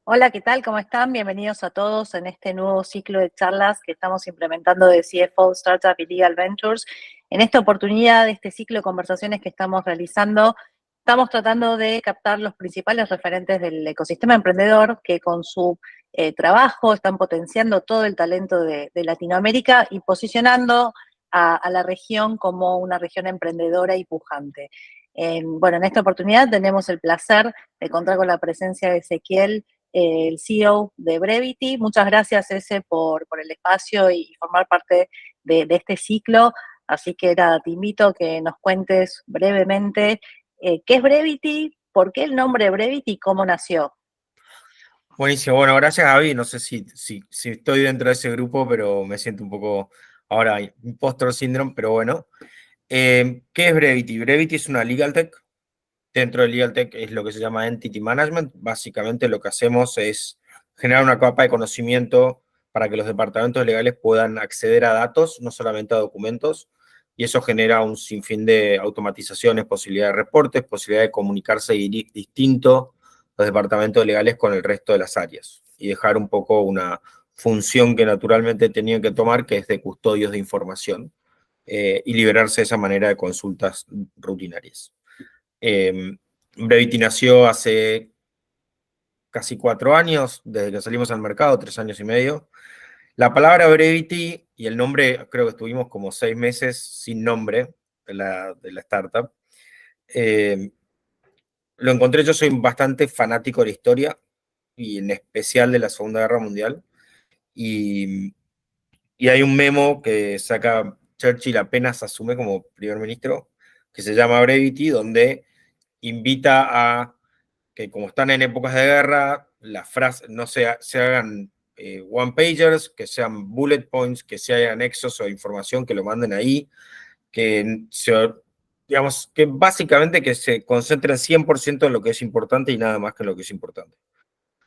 Hola, ¿qué tal? ¿Cómo están? Bienvenidos a todos en este nuevo ciclo de charlas que estamos implementando de CFO, Startup y Legal Ventures. En esta oportunidad de este ciclo de conversaciones que estamos realizando, estamos tratando de captar los principales referentes del ecosistema emprendedor que con su trabajo están potenciando todo el talento de Latinoamérica y posicionando a la región como una región emprendedora y pujante. Bueno, en esta oportunidad tenemos el placer de contar con la presencia de Ezequiel, el CEO de Brevity. Muchas gracias, Ese, por el espacio y formar parte de este ciclo. Así que nada, te invito a que nos cuentes brevemente qué es Brevity, por qué el nombre Brevity y cómo nació. Buenísimo, bueno, gracias Gaby. No sé si estoy dentro de ese grupo, pero me siento un poco ahora impostor syndrome, pero bueno. ¿Qué es Brevity? Brevity es una legal tech. Dentro de legal tech es lo que se llama entity management. Básicamente lo que hacemos es generar una capa de conocimiento para que los departamentos legales puedan acceder a datos, no solamente a documentos, y eso genera un sinfín de automatizaciones, posibilidad de reportes, posibilidad de comunicarse distinto los departamentos legales con el resto de las áreas y dejar un poco una función que naturalmente tenían que tomar, que es de custodios de información, y liberarse de esa manera de consultas rutinarias. Brevity nació hace casi 4 años, desde que salimos al mercado, 3 años y medio. La palabra Brevity y el nombre, creo que estuvimos como 6 meses sin nombre de la startup. Eh, lo encontré, yo soy bastante fanático de la historia y en especial de la Segunda Guerra Mundial. Y, y hay un memo que saca Churchill apenas asume como primer ministro, que se llama Brevity, donde invita a que como están en épocas de guerra, las frases no se hagan one-pagers, que sean bullet points, que se hagan anexos o información que lo manden ahí, que digamos, que básicamente que se concentren 100% en lo que es importante y nada más que en lo que es importante.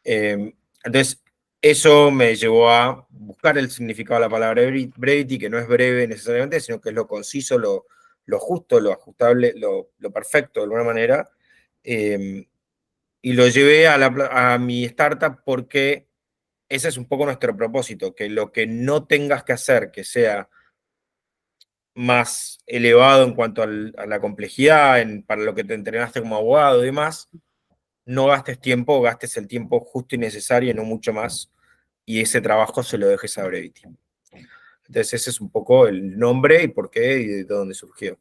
Entonces, eso me llevó a buscar el significado de la palabra brevity, que no es breve necesariamente, sino que es lo conciso, lo justo, lo ajustable, lo perfecto de alguna manera. Eh, y lo llevé a mi startup porque ese es un poco nuestro propósito, que lo que no tengas que hacer, que sea más elevado en cuanto a la complejidad, para lo que te entrenaste como abogado y demás, no gastes tiempo, gastes el tiempo justo y necesario y no mucho más, y ese trabajo se lo dejes a Brevity. Entonces ese es un poco el nombre y por qué y de dónde surgió.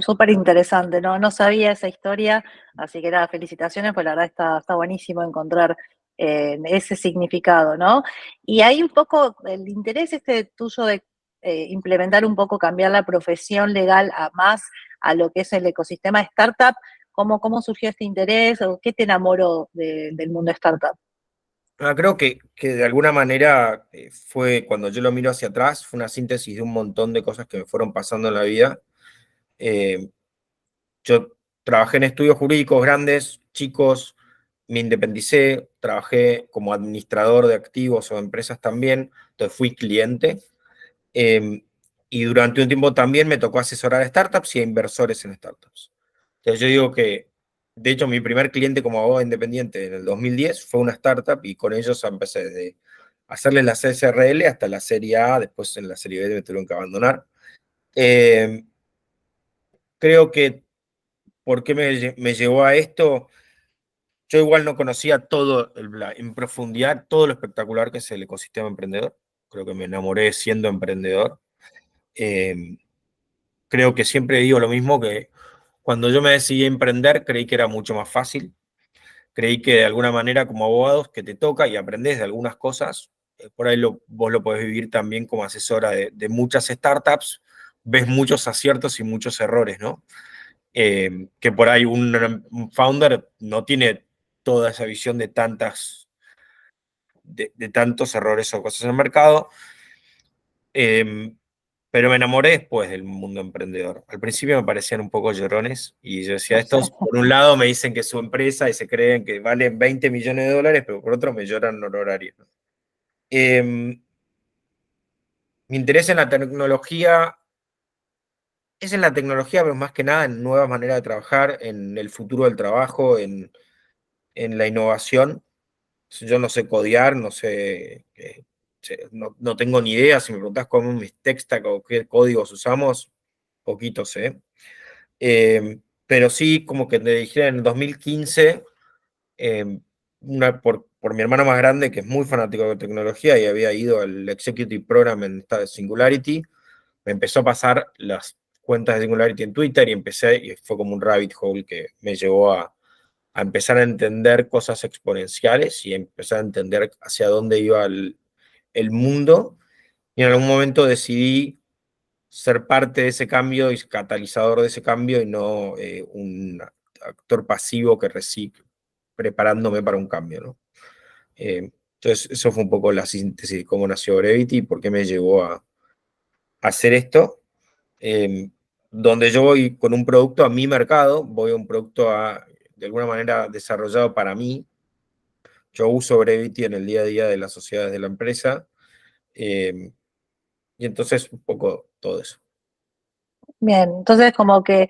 Súper interesante, ¿no? No sabía esa historia, así que nada, felicitaciones, pues la verdad está buenísimo encontrar ese significado, ¿no? Y hay un poco el interés este tuyo de implementar un poco, cambiar la profesión legal a más a lo que es el ecosistema de startup. ¿Cómo surgió este interés o qué te enamoró del mundo startup? Creo que de alguna manera fue, cuando yo lo miro hacia atrás, fue una síntesis de un montón de cosas que me fueron pasando en la vida. Eh, Yo trabajé en estudios jurídicos grandes, chicos, me independicé, trabajé como administrador de activos o empresas también, entonces fui cliente. Y durante un tiempo también me tocó asesorar a startups y a inversores en startups. Entonces yo digo que, de hecho, mi primer cliente como abogado independiente en el 2010 fue una startup y con ellos empecé desde hacerles la CSRL hasta la serie A, después en la serie B me tuvieron que abandonar. Eh, Creo que, ¿por qué me llevó a esto? Yo igual no conocía todo, en profundidad, todo lo espectacular que es el ecosistema emprendedor. Creo que me enamoré siendo emprendedor. Eh, Creo que siempre digo lo mismo, que cuando yo me decidí a emprender creí que era mucho más fácil. Creí que de alguna manera como abogados que te toca y aprendes de algunas cosas, por ahí vos lo podés vivir también como asesora de muchas startups, ves muchos aciertos y muchos errores, ¿no? Que por ahí un founder no tiene toda esa visión de tantos errores o cosas en el mercado. Eh, pero me enamoré después del mundo emprendedor. Al principio me parecían un poco llorones y yo decía, estos por un lado me dicen que es su empresa y se creen que valen 20 millones de dólares, pero por otro me lloran honorarios. Mi interés en la tecnología es en la tecnología, pero más que nada en nuevas maneras de trabajar, en el futuro del trabajo, en la innovación. yo no sé codear, no sé, no tengo ni idea. Si me preguntás cómo es mi tech stack o qué códigos usamos, poquito sé. Pero sí, como que te dijera en el 2015, eh, por mi hermano más grande, que es muy fanático de tecnología y había ido al Executive Program en esta Singularity, me empezó a pasar las cuentas de Singularity en Twitter y fue como un rabbit hole que me llevó a empezar a entender cosas exponenciales y empezar a entender hacia dónde iba el mundo. Y en algún momento decidí ser parte de ese cambio y catalizador de ese cambio y no un actor pasivo que recibe preparándome para un cambio, ¿no? Entonces, eso fue un poco la síntesis de cómo nació Brevity y por qué me llevó a hacer esto. Eh, donde yo voy con un producto a mi mercado, voy a un producto de alguna manera desarrollado para mí. Yo uso Brevity en el día a día de las sociedades de la empresa. Y entonces, un poco todo eso. Bien, entonces como que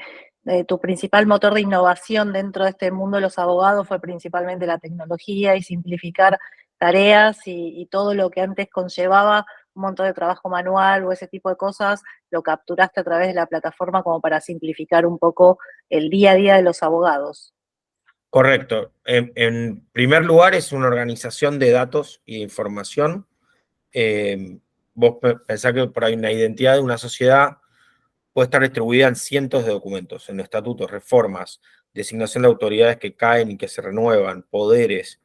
tu principal motor de innovación dentro de este mundo de los abogados fue principalmente la tecnología y simplificar tareas y todo lo que antes conllevaba un montón de trabajo manual o ese tipo de cosas, lo capturaste a través de la plataforma como para simplificar un poco el día a día de los abogados. Correcto. En primer lugar, es una organización de datos y de información. Vos pensás que por ahí una identidad de una sociedad puede estar distribuida en cientos de documentos, en estatutos, reformas, designación de autoridades que caen y que se renuevan, poderes,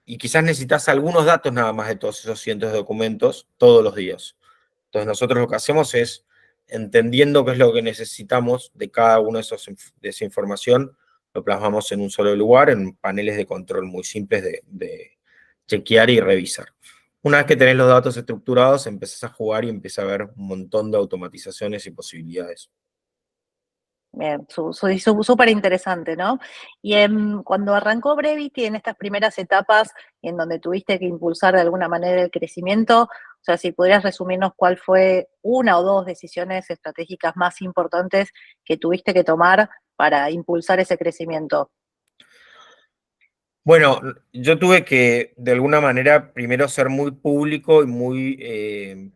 y quizás necesitas algunos datos nada más de todos esos cientos de documentos todos los días. Entonces nosotros lo que hacemos es, entendiendo qué es lo que necesitamos de cada uno de esa información, lo plasmamos en un solo lugar, en paneles de control muy simples de chequear y revisar. Una vez que tenés los datos estructurados, empezás a jugar y empieza a ver un montón de automatizaciones y posibilidades. Bien, súper interesante, ¿no? Y cuando arrancó Brevity en estas primeras etapas en donde tuviste que impulsar de alguna manera el crecimiento, o sea, si pudieras resumirnos cuál fue una o dos decisiones estratégicas más importantes que tuviste que tomar para impulsar ese crecimiento. Bueno, yo tuve que, de alguna manera, primero ser muy público y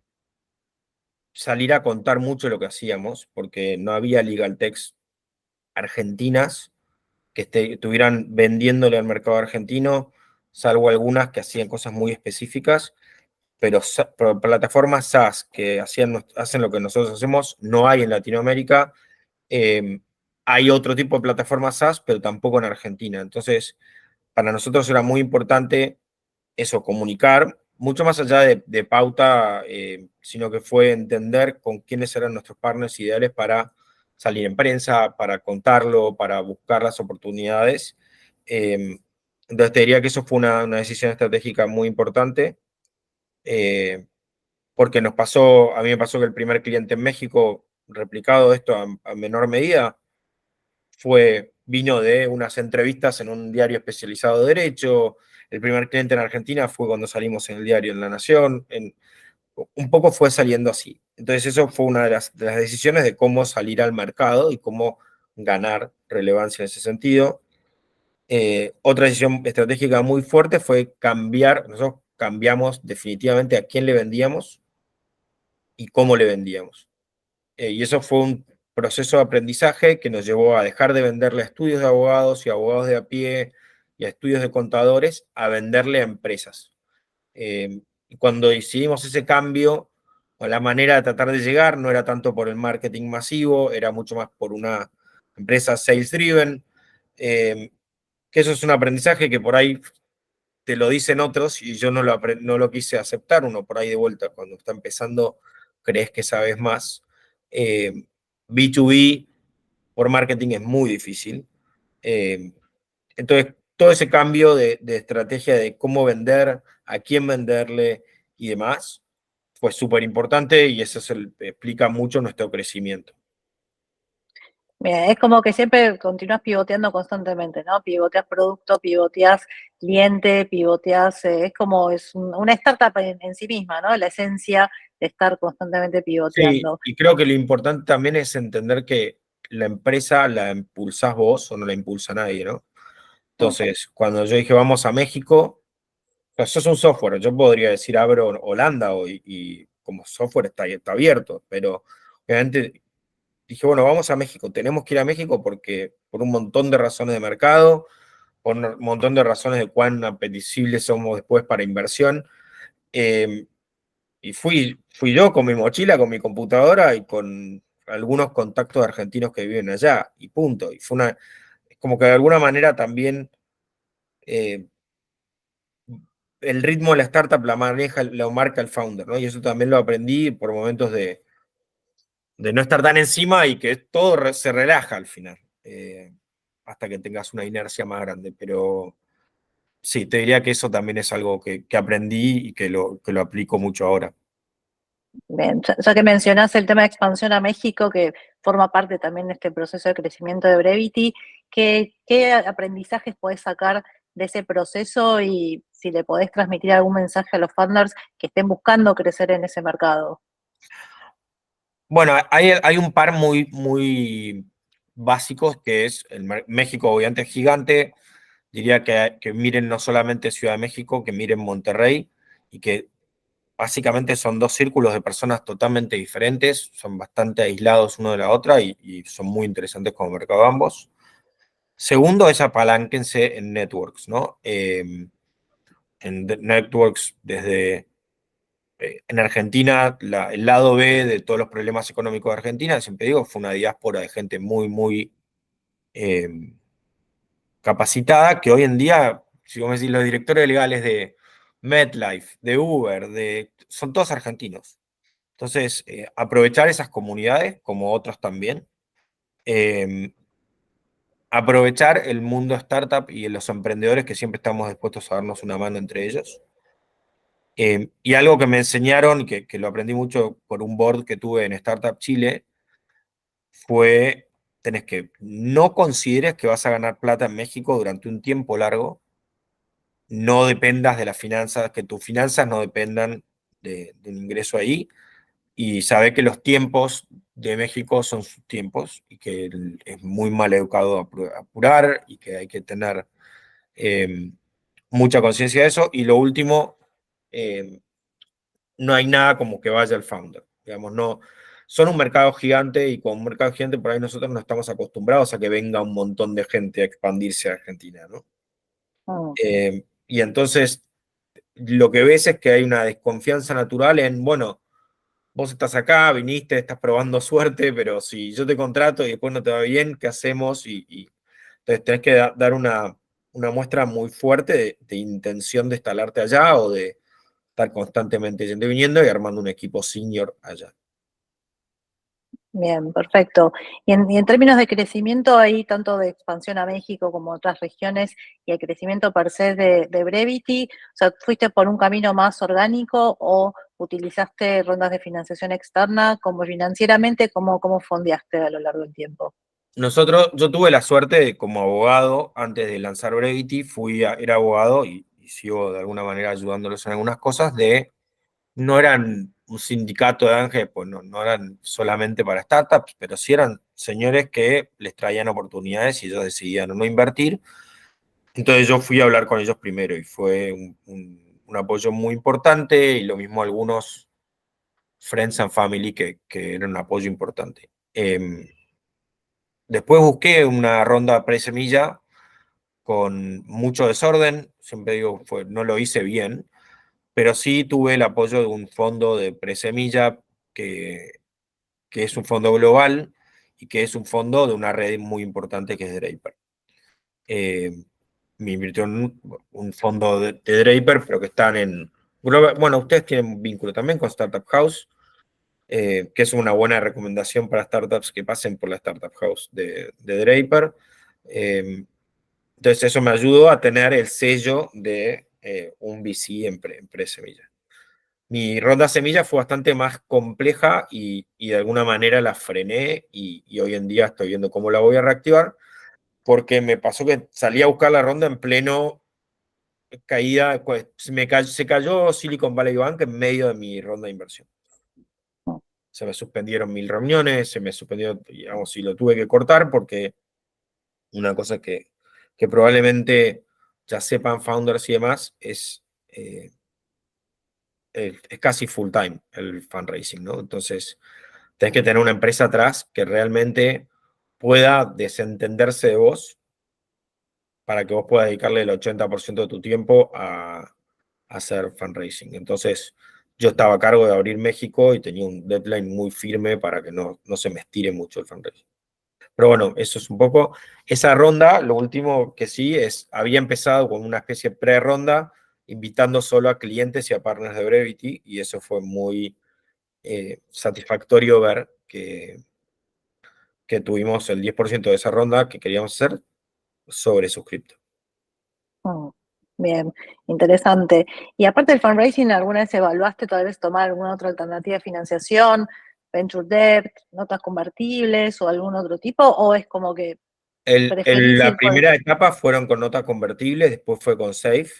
salir a contar mucho lo que hacíamos, porque no había legal techs argentinas que estuvieran vendiéndole al mercado argentino, salvo algunas que hacían cosas muy específicas, pero plataformas SaaS que hacen lo que nosotros hacemos no hay en Latinoamérica. Eh, Hay otro tipo de plataformas SaaS, pero tampoco en Argentina. Entonces, para nosotros era muy importante eso, comunicar, mucho más allá de pauta, sino que fue entender con quiénes eran nuestros partners ideales para salir en prensa, para contarlo, para buscar las oportunidades. Eh, entonces te diría que eso fue una decisión estratégica muy importante, eh, porque a mí me pasó que el primer cliente en México, replicado esto a menor medida, vino de unas entrevistas en un diario especializado de Derecho. El primer cliente en Argentina fue cuando salimos en el diario En La Nación. Un poco fue saliendo así. Entonces eso fue una de las decisiones de cómo salir al mercado y cómo ganar relevancia en ese sentido. Otra decisión estratégica muy fuerte fue nosotros cambiamos definitivamente a quién le vendíamos y cómo le vendíamos. Y eso fue un proceso de aprendizaje que nos llevó a dejar de venderle a estudios de abogados y abogados de a pie y a estudios de contadores, a venderle a empresas. Y cuando decidimos ese cambio, o la manera de tratar de llegar no era tanto por el marketing masivo, era mucho más por una empresa sales driven, que eso es un aprendizaje que por ahí te lo dicen otros y yo no lo quise aceptar. Uno por ahí de vuelta, cuando está empezando, crees que sabes más. Eh, B2B por marketing es muy difícil. Eh, entonces, todo ese cambio de estrategia de cómo vender, a quién venderle y demás, fue súper importante y eso explica mucho nuestro crecimiento. Bien, es como que siempre continúas pivoteando constantemente, ¿no? Pivoteas producto, pivoteas cliente, pivoteas, es como una startup en sí misma, ¿no? La esencia de estar constantemente Sí, pivoteando. y creo que lo importante también es entender que la empresa la impulsás vos o no la impulsa nadie, ¿no? Mm. Entonces, cuando yo dije vamos a México, sea, eso es un software. Yo podría decir abro Holanda y como software está abierto, pero obviamente dije, bueno, vamos a México. Tenemos que ir a México porque por un montón de razones de mercado, por un montón de razones de cuán apetecibles somos después para inversión. Eh, y fui yo con mi mochila, con mi computadora y con algunos contactos de argentinos que viven allá, y punto. Y fue como que de alguna manera también eh, el ritmo de la startup lo marca el founder, ¿no? Y eso también lo aprendí por momentos de no estar tan encima y que todo se relaja al final, hasta que tengas una inercia más grande. Pero sí, te diría que eso también es algo que aprendí y que lo aplico mucho ahora. Bien, ya que mencionás el tema de expansión a México, que forma parte también de este proceso de crecimiento de Brevity, ¿qué aprendizajes podés sacar de ese proceso y si le podés transmitir algún mensaje a los funders que estén buscando crecer en ese mercado? Bueno, hay un par muy, muy básicos, que es México, obviamente es gigante. Diría que miren no solamente Ciudad de México, que miren Monterrey, y que básicamente son dos círculos de personas totalmente diferentes, son bastante aislados uno de la otra y son muy interesantes como mercado ambos. Segundo es apalánquense en networks, ¿no? Networks desde en Argentina, el lado B de todos los problemas económicos de Argentina, siempre digo, fue una diáspora de gente muy, muy eh, capacitada, que hoy en día, si vos me decís, los directores legales de MetLife, de Uber, son todos argentinos. Entonces, aprovechar esas comunidades, como otros también, eh, aprovechar el mundo startup y los emprendedores que siempre estamos dispuestos a darnos una mano entre ellos. Y algo que me enseñaron, que lo aprendí mucho por un board que tuve en Startup Chile, fue, tenés que, no consideres que vas a ganar plata en México durante un tiempo largo, no dependas de las finanzas, que tus finanzas no dependan del ingreso ahí, y sabe que los tiempos de México son sus tiempos y que es muy mal educado apurar y que hay que tener eh, mucha conciencia de eso. Y lo último, eh, no hay nada como que vaya al founder. Digamos, no, son un mercado gigante y con un mercado gigante por ahí nosotros no estamos acostumbrados a que venga un montón de gente a expandirse a Argentina, ¿no? Mm, Y entonces lo que ves es que hay una desconfianza natural en, bueno, vos estás acá, viniste, estás probando suerte, pero si yo te contrato y después no te va bien, ¿qué hacemos? Entonces tenés que dar una muestra muy fuerte de intención de instalarte allá o de estar constantemente yendo y viniendo y armando un equipo senior allá. bien, perfecto. Y en términos de crecimiento, ahí tanto de expansión a México como a otras regiones y el crecimiento per se de Brevity, o sea, ¿fuiste por un camino más orgánico o utilizaste rondas de financiación externa? Como financieramente, ¿cómo fondeaste a lo largo del tiempo? Yo tuve la suerte de, como abogado, antes de lanzar Brevity, era abogado y sigo de alguna manera ayudándolos en algunas cosas, no eran un sindicato de ángeles, pues no eran solamente para startups, pero sí eran señores que les traían oportunidades y ellos decidían o no invertir. Entonces yo fui a hablar con ellos primero y fue un apoyo muy importante y lo mismo algunos friends and family que eran un apoyo importante. Después busqué una ronda pre-semilla con mucho desorden, siempre digo, no lo hice bien, pero sí tuve el apoyo de un fondo de pre-semilla que, que es un fondo global y que es un fondo de una red muy importante que es Draper. Eh, Me invirtió en un fondo de Draper, pero que están en bueno, ustedes tienen un vínculo también con Startup House, que es una buena recomendación para startups que pasen por la Startup House de Draper. Entonces eso me ayudó a tener el sello de un VC en pre-semilla. Mi ronda semilla fue bastante más compleja y de alguna manera la frené y hoy en día estoy viendo cómo la voy a reactivar porque me pasó que salí a buscar la ronda en pleno caída, pues se cayó Silicon Valley Bank en medio de mi ronda de inversión. Se me suspendieron 1000 reuniones, se me suspendió, digamos, y lo tuve que cortar porque una cosa que probablemente ya sepan founders y demás es es casi full time el fundraising, ¿no? Entonces, tenés que tener una empresa atrás que realmente pueda desentenderse de vos para que vos puedas dedicarle el 80% de tu tiempo a hacer fundraising. Entonces, yo estaba a cargo de abrir México y tenía un deadline muy firme para que no se me estire mucho el fundraising. Pero bueno, eso es un poco. Esa ronda, lo último que sí es, había empezado con una especie de pre-ronda, invitando solo a clientes y a partners de Brevity, y eso fue muy satisfactorio ver que tuvimos el 10% de esa ronda que queríamos hacer sobre suscripto. Mm, bien, interesante. Y aparte del fundraising, ¿alguna vez evaluaste tal vez tomar alguna otra alternativa de financiación, venture debt, notas convertibles o algún otro tipo? ¿O es como que preferís La ir por el... primera etapa fueron con notas convertibles, después fue con Safe.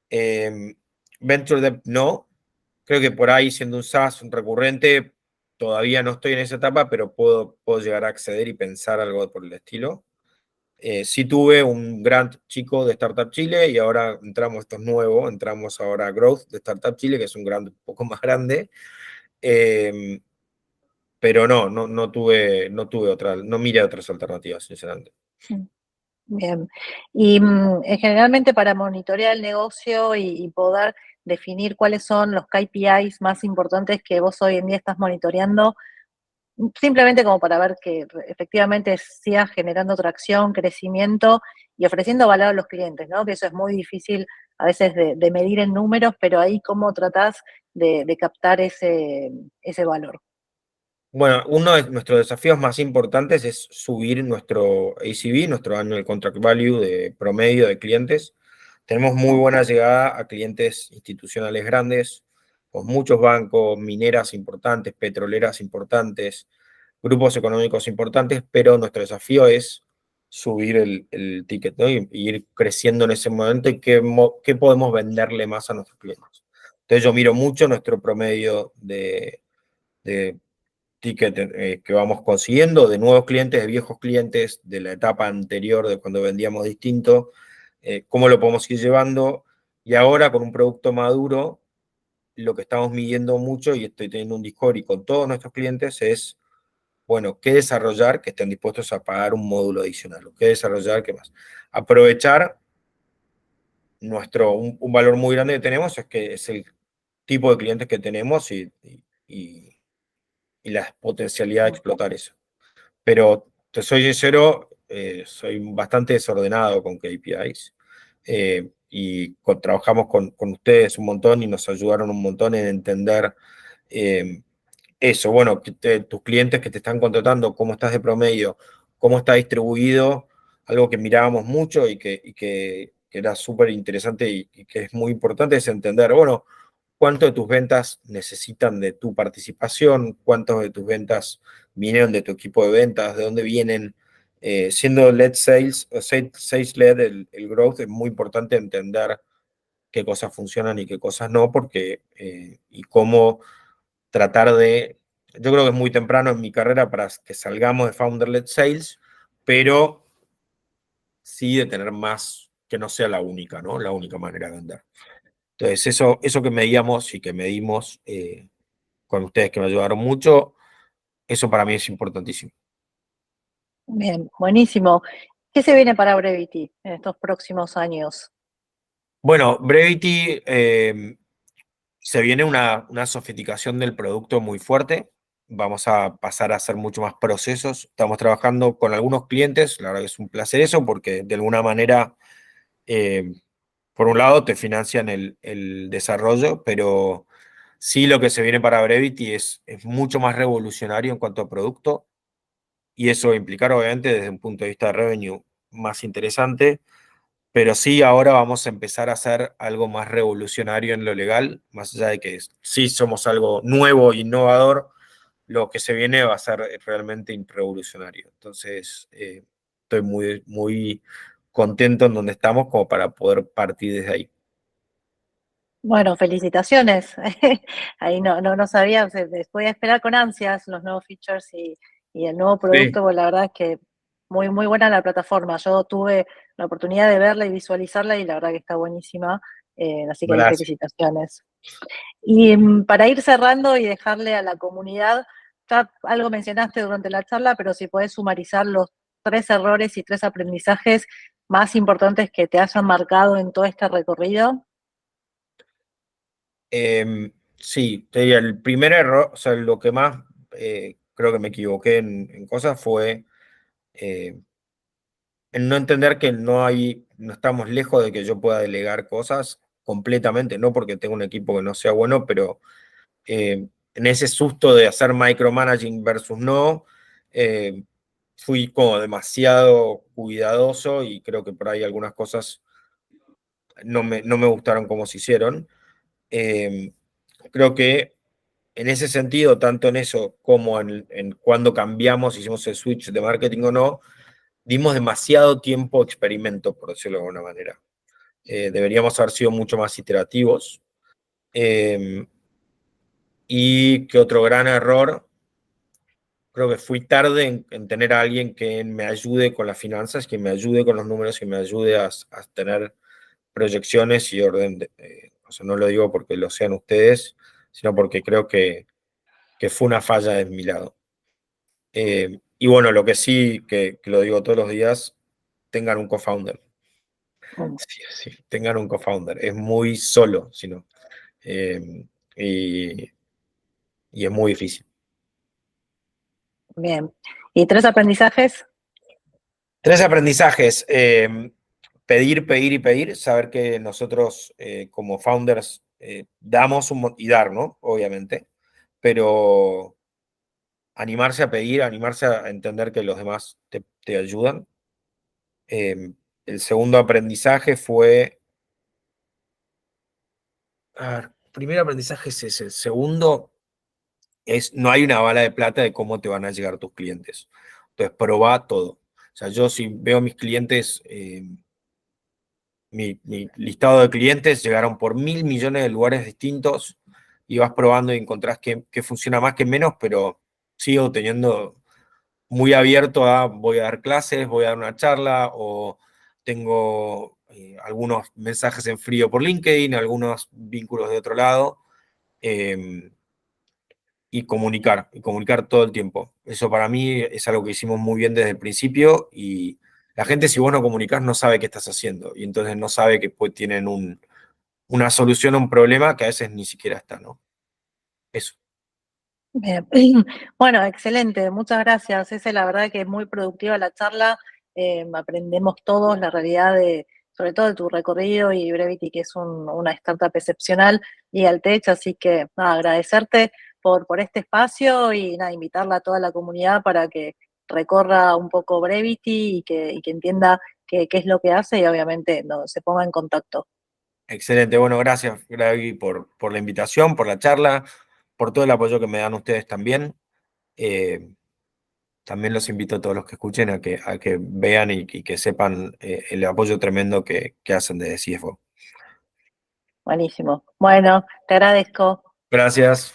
Eh, Venture Debt no. Creo que por ahí, siendo un SaaS, un recurrente, todavía no estoy en esa etapa, pero puedo llegar a acceder y pensar algo por el estilo. Sí tuve un grant chico de Startup Chile y ahora esto es nuevo, entramos ahora a Growth de Startup Chile, que es un grant un poco más grande. Pero no tuve otra, no miré otras alternativas, sinceramente. Bien. Y generalmente para monitorear el negocio y poder definir cuáles son los KPIs más importantes que vos hoy en día estás monitoreando, simplemente como para ver que efectivamente sigas generando tracción, crecimiento y ofreciendo valor a los clientes, ¿no? Que eso es muy difícil a veces de medir en números, pero ahí cómo tratás de captar ese valor. Bueno, uno de nuestros desafíos más importantes es subir nuestro ACV, nuestro Annual Contract Value de promedio de clientes. Tenemos muy buena llegada a clientes institucionales grandes, con muchos bancos, mineras importantes, petroleras importantes, grupos económicos importantes, pero nuestro desafío es subir el ticket, ¿no? Y ir creciendo en ese momento y qué podemos venderle más a nuestros clientes. Entonces yo miro mucho nuestro promedio de ticket que vamos consiguiendo, de nuevos clientes, de viejos clientes, de la etapa anterior, de cuando vendíamos distinto, cómo lo podemos ir llevando. Y ahora con un producto maduro, lo que estamos midiendo mucho, y estoy teniendo un Discovery con todos nuestros clientes, es, bueno, qué desarrollar que estén dispuestos a pagar un módulo adicional, o qué desarrollar, qué más. Aprovechar un valor muy grande que tenemos, es que es el tipo de clientes que tenemos y la potencialidad de explotar eso. Pero te soy sincero, soy bastante desordenado con KPIs. Trabajamos con ustedes un montón y nos ayudaron un montón en entender eso. Bueno, tus clientes que te están contratando, cómo estás de promedio, cómo está distribuido, algo que mirábamos mucho que era súper interesante y que es muy importante es entender, bueno, cuánto de tus ventas necesitan de tu participación, cuántos de tus ventas vinieron de tu equipo de ventas, de dónde vienen. Siendo led sales, o sales led, el growth, es muy importante entender qué cosas funcionan y qué cosas no, porque y cómo tratar yo creo que es muy temprano en mi carrera para que salgamos de founder led sales, pero sí de tener más, que no sea la única, ¿no? La única manera de vender. Entonces, eso que medíamos y que medimos con ustedes, que me ayudaron mucho, eso para mí es importantísimo. Bien, buenísimo. ¿Qué se viene para Brevity en estos próximos años? Bueno, Brevity, se viene una sofisticación del producto muy fuerte. Vamos a pasar a hacer mucho más procesos. Estamos trabajando con algunos clientes, la verdad que es un placer eso, porque de alguna manera, eh, por un lado, te financian el desarrollo, pero sí lo que se viene para Brevity es mucho más revolucionario en cuanto a producto, y eso va a implicar, obviamente, desde un punto de vista de revenue más interesante, pero sí ahora vamos a empezar a hacer algo más revolucionario en lo legal, más allá de que sí somos algo nuevo e innovador, lo que se viene va a ser realmente revolucionario. Entonces, estoy muy, muy contento en donde estamos como para poder partir desde ahí. Bueno, felicitaciones. Ahí no sabía, o sea, les voy a esperar con ansias los nuevos features y el nuevo Sí. producto, porque la verdad es que muy, muy buena la plataforma. Yo tuve la oportunidad de verla y visualizarla y la verdad que está buenísima. Así que Gracias. felicitaciones. Y para ir cerrando y dejarle a la comunidad, ya algo mencionaste durante la charla, pero si podés sumarizar los 3 errores y 3 aprendizajes más importantes que te hayan marcado en todo este recorrido. Sí, te diría, el primer error, o sea, lo que más creo que me equivoqué en cosas fue en no entender que no estamos lejos de que yo pueda delegar cosas completamente, no porque tengo un equipo que no sea bueno, pero en ese susto de hacer micromanaging versus no, eh, fui como demasiado cuidadoso y creo que por ahí algunas cosas no me gustaron como se hicieron. Eh, Creo que en ese sentido, tanto en eso como en cuando cambiamos, hicimos el switch de marketing o no, dimos demasiado tiempo experimento, por decirlo de alguna manera. Deberíamos haber sido mucho más iterativos. Y que otro gran error, creo que fui tarde en tener a alguien que me ayude con las finanzas, que me ayude con los números, que me ayude a tener proyecciones y orden. O sea, no lo digo porque lo sean ustedes, sino porque creo que fue una falla de mi lado. Y bueno, lo que sí, que lo digo todos los días, tengan un co-founder. Mm, Sí, sí, tengan un co-founder. Es muy solo, sino. Y, y es muy difícil. Bien. ¿Y 3 aprendizajes? 3 aprendizajes. Pedir, pedir y pedir. Saber que nosotros como founders damos y dar, ¿no? Obviamente. Pero animarse a pedir, animarse a entender que los demás te ayudan. El segundo aprendizaje fue... A ver, primer aprendizaje es ese. El segundo es, no hay una bala de plata de cómo te van a llegar tus clientes. Entonces, probá todo. O sea, yo si veo a mis clientes, mi listado de clientes llegaron por 1.000 millones de lugares distintos y vas probando y encontrás que funciona más que menos, pero sigo teniendo muy abierto a voy a dar clases, voy a dar una charla o tengo algunos mensajes en frío por LinkedIn, algunos vínculos de otro lado. Y comunicar todo el tiempo. Eso para mí es algo que hicimos muy bien desde el principio y la gente si vos no comunicás no sabe qué estás haciendo y entonces no sabe que pues, tienen una solución a un problema que a veces ni siquiera está, ¿no? Eso. Bien. Bueno, excelente, muchas gracias. Esa la verdad que es muy productiva la charla. Aprendemos todos la realidad sobre todo de tu recorrido y Brevity, que es una startup excepcional, y al techo. Así que nada, agradecerte por este espacio y nada, invitarla a toda la comunidad para que recorra un poco Brevity y que entienda qué es lo que hace y obviamente no, se ponga en contacto. Excelente. Bueno, gracias, Gaby, por la invitación, por la charla, por todo el apoyo que me dan ustedes también. Eh, También los invito a todos los que escuchen a que vean y que sepan el apoyo tremendo que hacen de CFO. Buenísimo. Bueno, te agradezco. Gracias.